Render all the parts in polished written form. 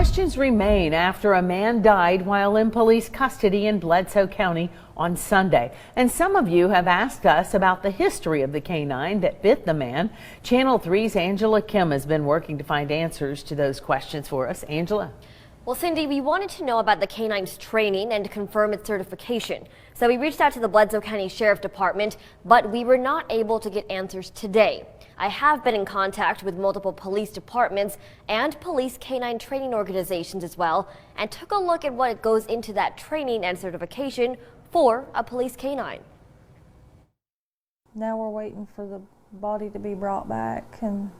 Questions remain after a man died while in police custody in Bledsoe County on Sunday. And some of you have asked us about the history of the canine that bit the man. Channel 3's Angela Kim has been working to find answers to those questions for us. Angela. Well, Cindy, we wanted to know about the canine's training and confirm its certification. So we reached out to the Bledsoe County Sheriff Department, but we were not able to get answers today. I have been in contact with multiple police departments and police canine training organizations as well, and took a look at what goes into that training and certification for a police canine. Now we're waiting for the body to be brought back and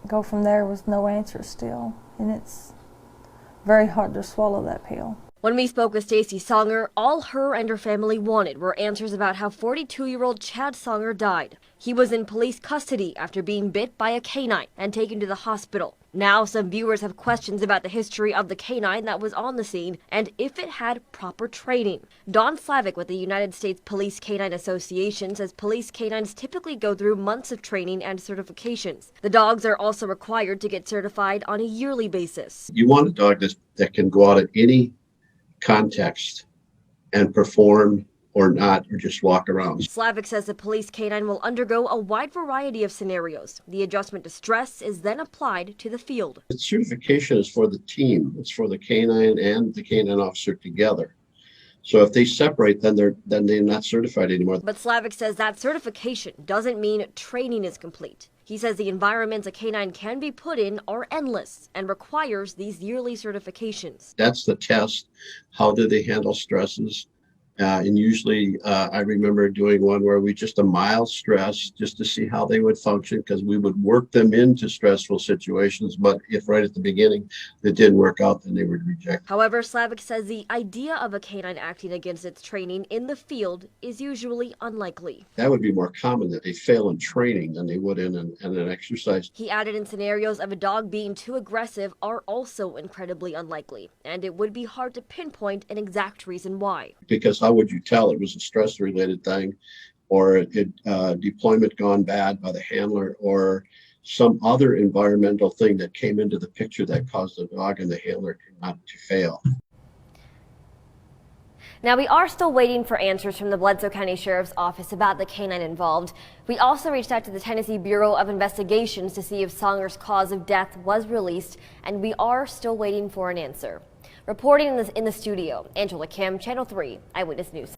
go from there with no answer still. And it's very hard to swallow that pill. When we spoke with Stacy Songer, all her and her family wanted were answers about how 42-year-old Chad Songer died. He was in police custody after being bit by a canine and taken to the hospital. Now some viewers have questions about the history of the canine that was on the scene and if it had proper training. Don Slavic with the United States Police Canine Association says police canines typically go through months of training and certifications. The dogs are also required to get certified on a yearly basis. You want a dog that can go out at any context and perform or not, or just walk around. Slavic says the police canine will undergo a wide variety of scenarios. The adjustment to stress is then applied to the field. The certification is for the team. It's for the canine and the canine officer together. So if they separate, then they're not certified anymore. But Slavic says that certification doesn't mean training is complete. He says the environments a canine can be put in are endless and requires these yearly certifications. That's the test. How do they handle stresses? And usually I remember doing one where we just a mild stress just to see how they would function, because we would work them into stressful situations. But if right at the beginning it didn't work out, then they would reject. However, Slavic says the idea of a canine acting against its training in the field is usually unlikely. That would be more common that they fail in training than they would in an exercise. He added in scenarios of a dog being too aggressive are also incredibly unlikely, and it would be hard to pinpoint an exact reason why. Because how would you tell it was a stress-related thing, or deployment gone bad by the handler, or some other environmental thing that came into the picture that caused the dog and the handler not to fail? Now, we are still waiting for answers from the Bledsoe County Sheriff's Office about the canine involved. We also reached out to the Tennessee Bureau of Investigations to see if Songer's cause of death was released, and we are still waiting for an answer. Reporting in the studio, Angela Kim, Channel 3 Eyewitness News.